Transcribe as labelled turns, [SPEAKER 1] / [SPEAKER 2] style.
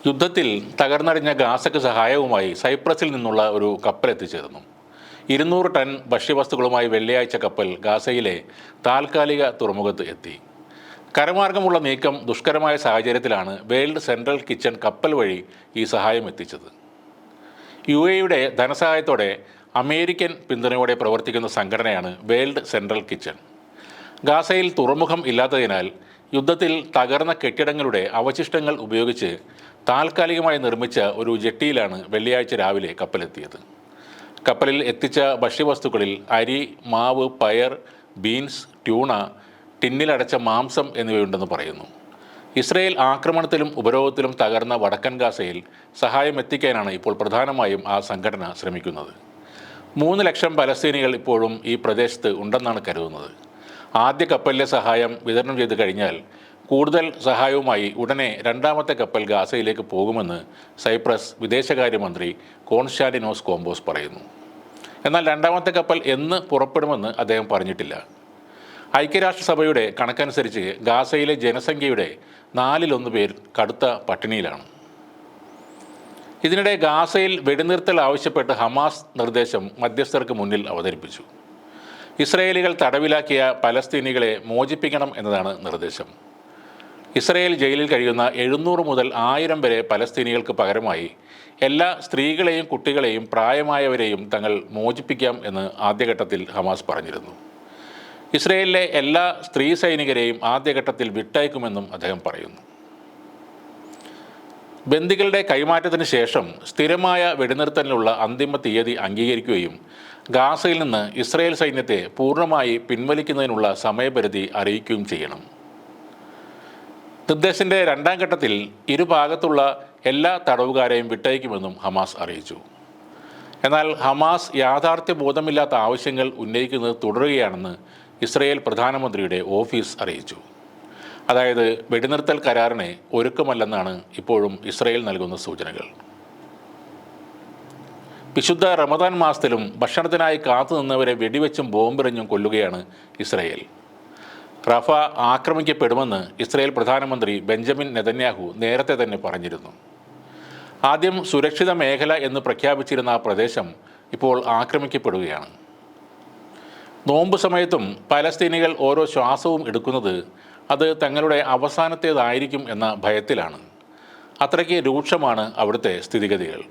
[SPEAKER 1] യുദ്ധത്തിൽ തകർന്നടിഞ്ഞ ഗാസയ്ക്ക് സഹായവുമായി സൈപ്രസിൽ നിന്നുള്ള ഒരു കപ്പൽ എത്തിച്ചേർന്നു. 200 ടൺ ഭക്ഷ്യവസ്തുക്കളുമായി വെള്ളിയാഴ്ച കപ്പൽ ഗാസയിലെ താൽക്കാലിക തുറമുഖത്ത് എത്തി. കരമാർഗമുള്ള നീക്കം ദുഷ്കരമായ സാഹചര്യത്തിലാണ് വേൾഡ് സെൻട്രൽ കിച്ചൺ കപ്പൽ വഴി ഈ സഹായം എത്തിച്ചത്. UAEയുടെ ധനസഹായത്തോടെ അമേരിക്കൻ പിന്തുണയോടെ പ്രവർത്തിക്കുന്ന സംഘടനയാണ് വേൾഡ് സെൻട്രൽ കിച്ചൺ. ഗാസയിൽ തുറമുഖം ഇല്ലാത്തതിനാൽ യുദ്ധത്തിൽ തകർന്ന കെട്ടിടങ്ങളുടെ അവശിഷ്ടങ്ങൾ ഉപയോഗിച്ച് താൽക്കാലികമായി നിർമ്മിച്ച ഒരു ജെട്ടിയിലാണ് വെള്ളിയാഴ്ച രാവിലെ കപ്പലെത്തിയത്. കപ്പലിൽ എത്തിച്ച ഭക്ഷ്യവസ്തുക്കളിൽ അരി, മാവ്, പയർ, ബീൻസ്, ട്യൂണ, ടിന്നിലടച്ച മാംസം എന്നിവയുണ്ടെന്ന് പറയുന്നു. ഇസ്രയേൽ ആക്രമണത്തിലും ഉപരോധത്തിലും തകർന്ന വടക്കൻ ഗാസയിൽ സഹായം എത്തിക്കാനാണ് ഇപ്പോൾ പ്രധാനമായും ആ സംഘടന ശ്രമിക്കുന്നത്. 3 ലക്ഷം പലസ്തീനികൾ ഇപ്പോഴും ഈ പ്രദേശത്ത് ഉണ്ടെന്നാണ് കരുതുന്നത്. ആദ്യ കപ്പലിലെ സഹായം വിതരണം ചെയ്ത് കഴിഞ്ഞാൽ കൂടുതൽ സഹായവുമായി ഉടനെ രണ്ടാമത്തെ കപ്പൽ ഗാസയിലേക്ക് പോകുമെന്ന് സൈപ്രസ് വിദേശകാര്യമന്ത്രി കോൺസ്റ്റാന്റിനോസ് കോംബോസ് പറയുന്നു. എന്നാൽ രണ്ടാമത്തെ കപ്പൽ എന്ന് പുറപ്പെടുമെന്ന് അദ്ദേഹം പറഞ്ഞിട്ടില്ല. ഐക്യരാഷ്ട്രസഭയുടെ കണക്കനുസരിച്ച് ഗാസയിലെ ജനസംഖ്യയുടെ 4/1 പേർ കടുത്ത പട്ടിണിയിലാണ്. ഇതിനിടെ ഗാസയിൽ വെടിനിർത്തൽ ആവശ്യപ്പെട്ട് ഹമാസ് നിർദ്ദേശം മധ്യസ്ഥർക്ക് മുന്നിൽ അവതരിപ്പിച്ചു. ഇസ്രയേലികൾ തടവിലാക്കിയ പലസ്തീനികളെ മോചിപ്പിക്കണം എന്നതാണ് നിർദ്ദേശം. ഇസ്രയേൽ ജയിലിൽ കഴിയുന്ന 700 മുതൽ 1000 വരെ പലസ്തീനികൾക്ക് പകരമായി എല്ലാ സ്ത്രീകളെയും കുട്ടികളെയും പ്രായമായവരെയും തങ്ങൾ മോചിപ്പിക്കാം എന്ന് ആദ്യഘട്ടത്തിൽ ഹമാസ് പറഞ്ഞിരുന്നു. ഇസ്രയേലിലെ എല്ലാ സ്ത്രീ സൈനികരെയും ആദ്യഘട്ടത്തിൽ വിട്ടയക്കുമെന്നും അദ്ദേഹം പറയുന്നു. ബന്ദികളുടെ കൈമാറ്റത്തിന് ശേഷം സ്ഥിരമായ വെടിനിർത്തലിനുള്ള അന്തിമ തീയതി അംഗീകരിക്കുകയും ഗാസയിൽ നിന്ന് ഇസ്രയേൽ സൈന്യത്തെ പൂർണ്ണമായി പിൻവലിക്കുന്നതിനുള്ള സമയപരിധി അറിയിക്കുകയും ചെയ്യണം. നിർദ്ദേശത്തിൻ്റെ രണ്ടാം ഘട്ടത്തിൽ ഇരുഭാഗത്തുള്ള എല്ലാ തടവുകാരെയും വിട്ടയക്കുമെന്നും ഹമാസ് അറിയിച്ചു. എന്നാൽ ഹമാസ് യാഥാർത്ഥ്യബോധമില്ലാത്ത ആവശ്യങ്ങൾ ഉന്നയിക്കുന്നത് തുടരുകയാണെന്ന് ഇസ്രയേൽ പ്രധാനമന്ത്രിയുടെ ഓഫീസ് അറിയിച്ചു. അതായത് വെടിനിർത്തൽ കരാറിനെ ഒരുക്കമല്ലെന്നാണ് ഇപ്പോഴും ഇസ്രയേൽ നൽകുന്ന സൂചനകൾ. വിശുദ്ധ റമദാൻ മാസത്തിലും ഭക്ഷണത്തിനായി കാത്തുനിന്നവരെ വെടിവെച്ചും ബോംബെറിഞ്ഞും കൊല്ലുകയാണ് ഇസ്രയേൽ. റഫ ആക്രമിക്കപ്പെടുമെന്ന് ഇസ്രയേൽ പ്രധാനമന്ത്രി ബെഞ്ചമിൻ നെതന്യാഹു നേരത്തെ തന്നെ പറഞ്ഞിരുന്നു. ആദ്യം സുരക്ഷിത മേഖല എന്ന് പ്രഖ്യാപിച്ചിരുന്ന ആ പ്രദേശം ഇപ്പോൾ ആക്രമിക്കപ്പെടുകയാണ്. നോമ്പ് സമയത്തും പലസ്തീനികൾ ഓരോ ശ്വാസവും എടുക്കുന്നത് അത് തങ്ങളുടെ അവസാനത്തേതായിരിക്കും എന്ന ഭയത്തിലാണ്. അത്രയ്ക്ക് രൂക്ഷമാണ് അവിടുത്തെ സ്ഥിതിഗതികൾ.